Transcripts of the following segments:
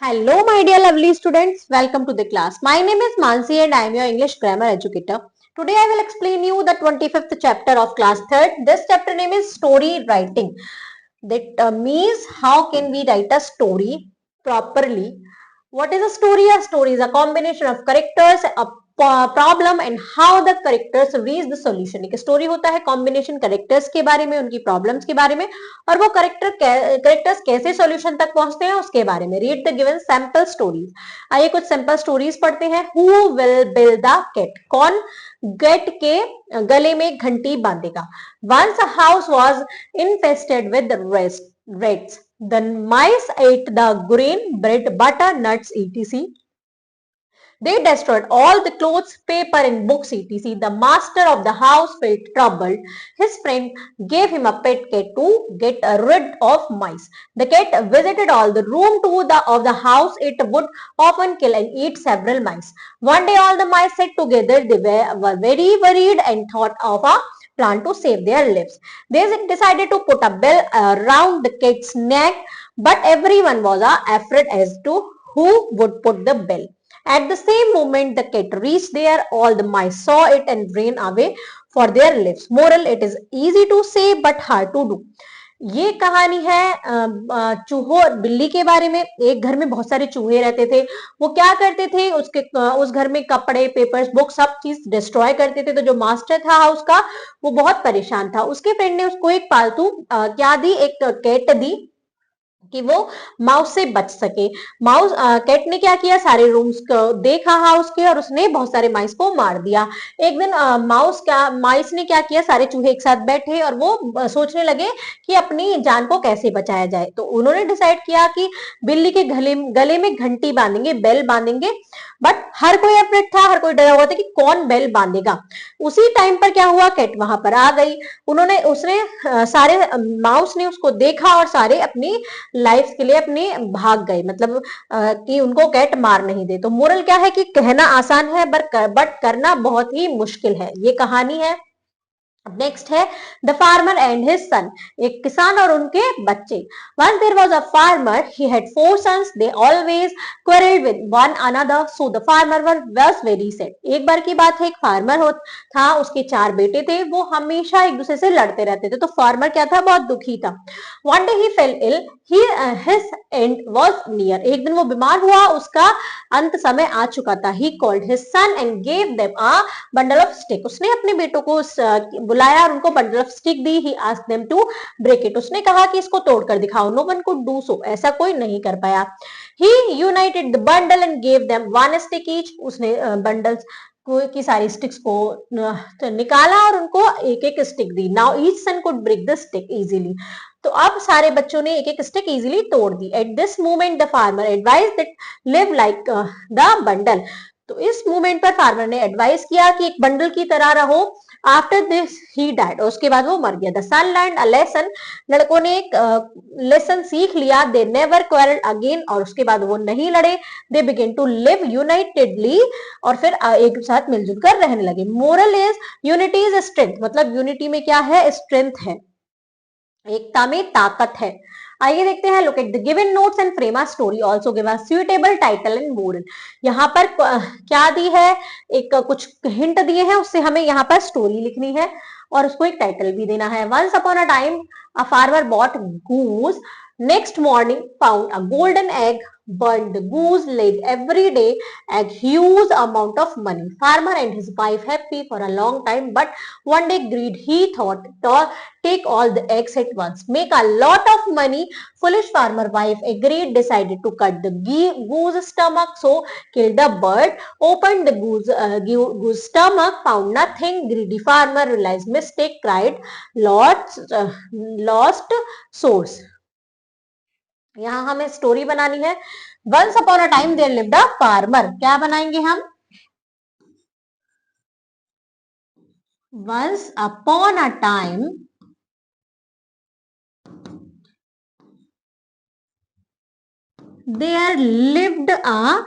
Hello, my dear lovely students. Welcome to the class. My name is Mansi and I am your English grammar educator. Today I will explain you the 25th chapter of class 3rd. This chapter name is story writing. That means how can we write a story properly. What is a story? A story is a combination of characters, a problem and how the characters reach the solution. एक story होता है combination characters के बारे में, उनकी problems के बारे में, और वो करेक्टर्स कैसे सॉल्यूशन तक पहुंचते हैं उसके बारे में। Read the given sample stories. आइए कुछ सैंपल स्टोरीज पढ़ते हैं। Who will build the cat? कौन गेट के गले में घंटी बांधेगा? Once a house was infested with rats. The mice ate the grain, bread, butter, nuts, etc. They destroyed all the clothes, paper, and books, etc. The master of the house felt troubled. His friend gave him a pet cat to get rid of mice. The cat visited all the rooms of the house. It would often kill and eat several mice. One day, all the mice sat together. They were very worried and thought of a plan to save their lives. They decided to put a bell around the cat's neck, but everyone was afraid as to who would put the bell. At the same moment, the cat reached there. All the mice saw it and ran away for their lives. Moral: it is easy to say but hard to do. ये कहानी है चूहों और बिल्ली के बारे में। एक घर में बहुत सारे चूहे रहते थे। वो क्या करते थे, उस घर में कपड़े, पेपर्स, बुक सब चीज डिस्ट्रॉय करते थे। तो जो मास्टर था हाउस का, वो बहुत परेशान था। उसके फ्रेंड ने उसको एक पालतू क्या दी, एक कैट दी कि वो माउस से बच सके। कैट ने क्या किया, सारे रूम्स को देखा हाउस के, और उसने बहुत सारे माइस को मार दिया। एक दिन माइस ने क्या किया, सारे चूहे एक साथ बैठे और वो सोचने लगे कि अपनी जान को कैसे बचाया जाए। तो उन्होंने डिसाइड किया कि बिल्ली के गले में घंटी बांधेंगे, बेल बांधेंगे। बट हर कोई अफ्रेड था, हर कोई डरा हुआ था कि कौन बेल बांधेगा। उसी टाइम पर क्या हुआ, कैट वहां पर आ गई। उसने सारे माउस ने उसको देखा और सारे अपनी लाइफ के लिए अपने भाग गए, मतलब कि उनको कैट मार नहीं दे। तो मोरल क्या है कि कहना आसान है बट करना बहुत ही मुश्किल है। ये कहानी है। नेक्स्ट है the farmer and his son. एक किसान और उनके बच्चे। Once there was a farmer, he had four sons, they always quarrelled with one another, so the farmer was very sad. एक बार की बात है, एक फार्मर था, उसके चार बेटे थे, वो हमेशा एक दूसरे से लड़ते रहते थे। तो फार्मर क्या था, बहुत दुखी था। One day he fell ill, his end was near. एक दिन वो बीमार हुआ, उसका अंत समय आ चुका था। He called his son and gave them a bundle of stick. उसने अपने बेटों को बुलाया और उनको बंडल ऑफ स्टिक दी। He asked them to break it. उसने कहा कि इसको तोड़कर दिखाओ। No one could do so. ऐसा कोई नहीं कर पाया। He united the bundle and gave them one stick each. उसने बंडल्स की सारी स्टिक्स को तो निकाला और उनको एक एक स्टिक दी। Now each son could break the stick easily. तो अब सारे बच्चों ने एक एक स्टिक इजीली तोड़ दी। At this moment the farmer advise that live like the bundle. तो इस मोमेंट पर फार्मर ने एडवाइस किया कि एक बंडल की तरह रहो। After this he died. और उसके बाद वो मर गया। The son learn a lesson. लड़कों ने एक लेसन सीख लिया। They never quarrel again. और उसके बाद वो नहीं लड़े। They begin to live unitedly. और फिर एक साथ मिलजुल कर रहने लगे। Moral is unity is strength. मतलब यूनिटी में क्या है, स्ट्रेंथ है, एकता में ताकत है। आइए देखते हैं। Look at the given notes and frame a story. Also give a suitable title and moral. यहाँ पर क्या दी है, एक कुछ हिंट दिए हैं, उससे हमें यहाँ पर स्टोरी लिखनी है और उसको एक टाइटल भी देना है। Once upon a time a farmer bought goose. Next morning found a golden egg. But the goose laid every day a huge amount of money. Farmer and his wife happy for a long time, but one day greed. He thought, take all the eggs at once, make a lot of money. Foolish farmer wife agreed, decided to cut the goose stomach, so killed the bird, opened the goose stomach, found nothing. Greedy farmer realized mistake, cried, lost source. यहाँ हमें story बनानी है। Once upon a time there lived a farmer. क्या बनाएंगे हम, once upon a time there lived a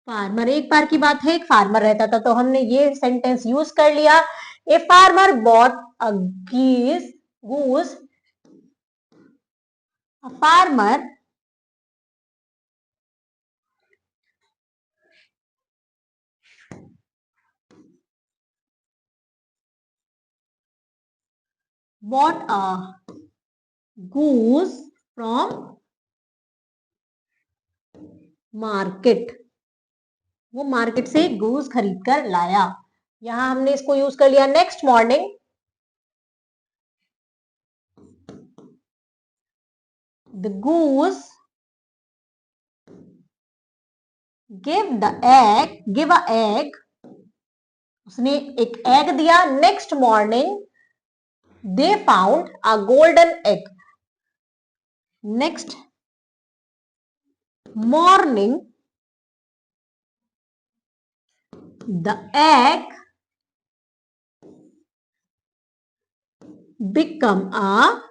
farmer. एक बार की बात है, एक फार्मर रहता था। तो हमने ये सेंटेंस यूज कर लिया। A farmer bought a geese goose A farmer bought a goose from market. वो मार्केट से गूस खरीद कर लाया. यहां हमने इसको यूज कर लिया next morning. The goose give a egg. उसने एक एग दिया. Next morning they found a golden egg. Next morning the egg become a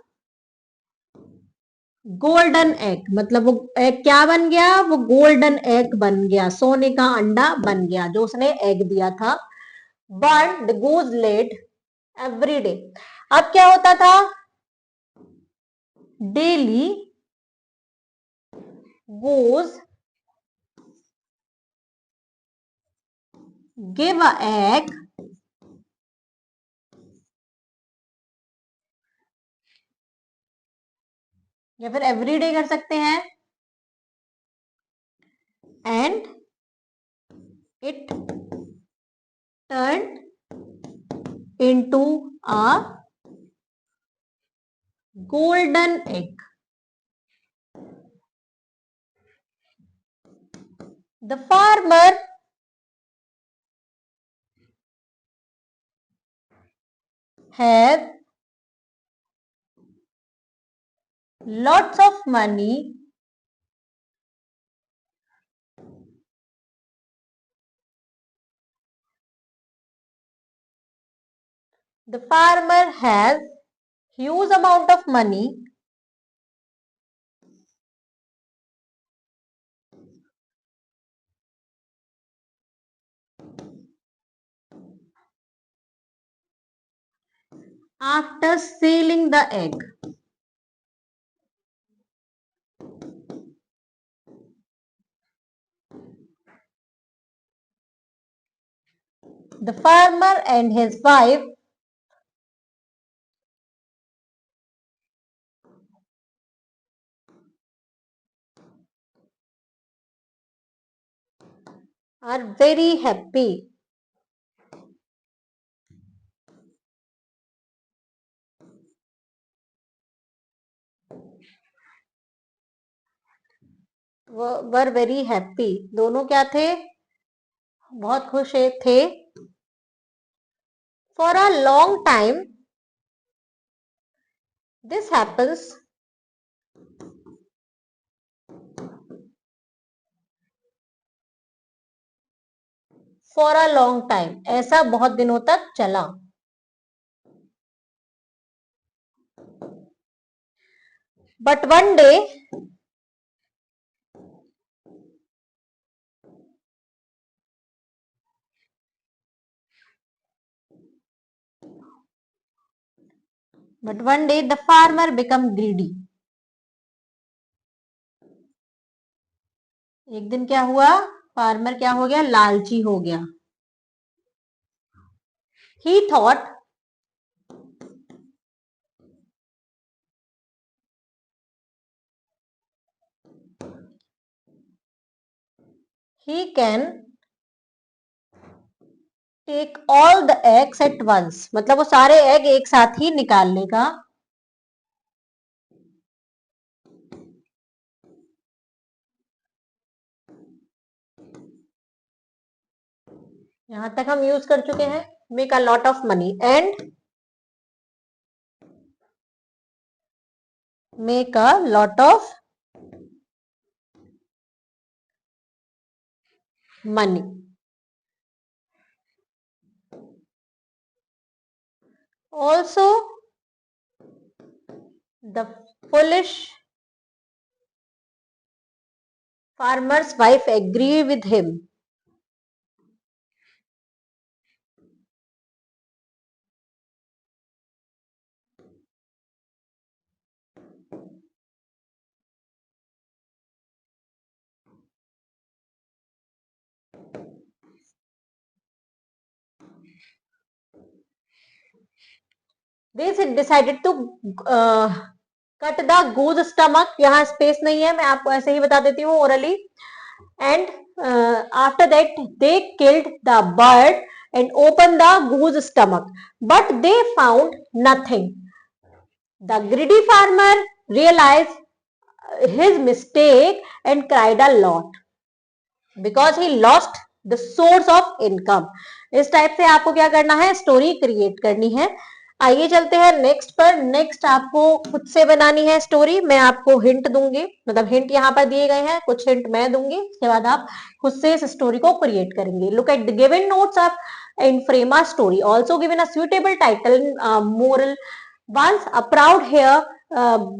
golden egg. मतलब वो एग क्या बन गया? वो गोल्डन एग बन गया, सोने का अंडा बन गया जो उसने एग दिया था. But the goose laid every day. अब क्या होता था? Daily goose give a egg या फिर एवरी डे कर सकते हैं. And it turn into a golden egg. The farmer had lots of money the farmer has huge amount of money after selling the egg. The farmer and his wife are very happy. Were very happy. दोनों क्या थे? बहुत खुश थे. For a long time this happens for a long time. ऐसा बहुत दिनों तक चला. But one day the farmer become greedy. एक दिन क्या हुआ? फार्मर क्या हो गया? लालची हो गया. He thought he can take all the eggs at once. मतलब वो सारे एग एक साथ ही निकाल लेगा. यहां तक हम यूज कर चुके हैं. Make a lot of money and make a lot of money. Also the foolish farmer's wife agree with him. They decided to cut the goose stomach, यहाँ स्पेस नहीं है, मैं आपको ऐसे ही बता देती हूँ orally. And after that they killed the bird and opened the goose stomach, but they found nothing. The greedy farmer realized his mistake and cried a lot because he lost the source of income. इस type से आपको क्या करना है, story create करनी है. आइए चलते हैं नेक्स्ट पर. नेक्स्ट आपको खुद से बनानी है स्टोरी. मैं आपको हिंट दूंगी, मतलब हिंट यहाँ पर दिए गए हैं, कुछ हिंट मैं दूंगी, उसके बाद आप खुद से इस स्टोरी को क्रिएट करेंगे. Look at the given notes of and frame a story. Also given a suitable title, moral. Once a proud hare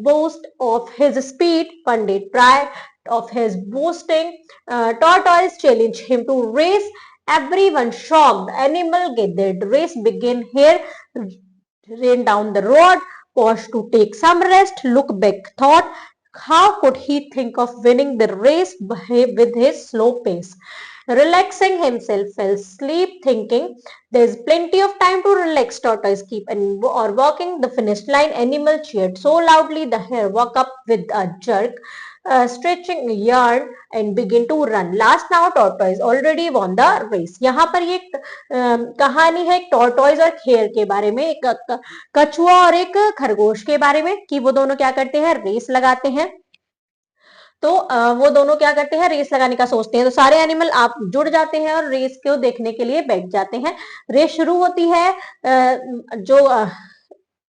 boast of his speed, Pandit pride of his boasting, tortoise challenged him to race. Everyone shocked. The animal gathered. Race began. Hare ran down the road, paused to take some rest, look back, thought, how could he think of winning the race with his slow pace? Relaxing himself, fell asleep, thinking there's plenty of time to relax. Tortoise keep or walking the finish line. Animal cheered so loudly the hare woke up with a jerk, stretching yarn and begin to run. Last now tortoise already won the race. यहाँ पर ये कहानी है एक tortoise और खेर के बारे में, एक कछुआ और एक खरगोश के बारे में, कि वो दोनों क्या करते हैं, रेस लगाते हैं. तो वो दोनों क्या करते हैं, रेस लगाने का सोचते हैं. तो सारे एनिमल आप जुड़ जाते हैं और रेस को देखने के लिए बैठ जाते हैं. रेस शुरू होती है. जो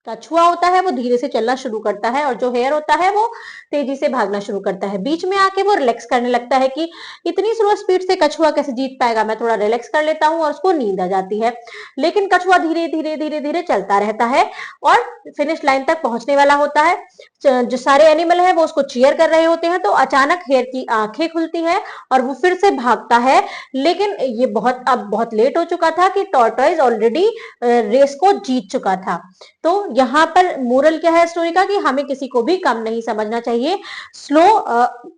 कछुआ होता है वो धीरे से चलना शुरू करता है और जो हेयर होता है वो तेजी से भागना शुरू करता है. बीच में आके वो रिलैक्स करने लगता है कि इतनी स्लो स्पीड से कछुआ कैसे जीत पाएगा, मैं थोड़ा रिलैक्स कर लेता हूँ, और उसको नींद आ जाती है. लेकिन कछुआ धीरे धीरे धीरे धीरे चलता रहता है और फिनिश लाइन तक पहुंचने वाला होता है. जो सारे एनिमल है वो उसको चीयर कर रहे होते हैं. तो अचानक हेयर की आंखें खुलती है और वो फिर से भागता है. लेकिन ये अब बहुत लेट हो चुका था कि टॉर्टोइज ऑलरेडी रेस को जीत चुका था. तो यहाँ पर मोरल क्या है स्टोरी का, कि हमें किसी को भी कम नहीं समझना चाहिए. स्लो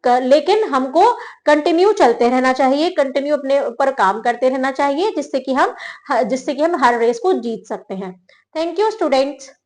लेकिन हमको कंटिन्यू चलते रहना चाहिए, कंटिन्यू अपने ऊपर काम करते रहना चाहिए, जिससे कि हम हर रेस को जीत सकते हैं. Thank you students.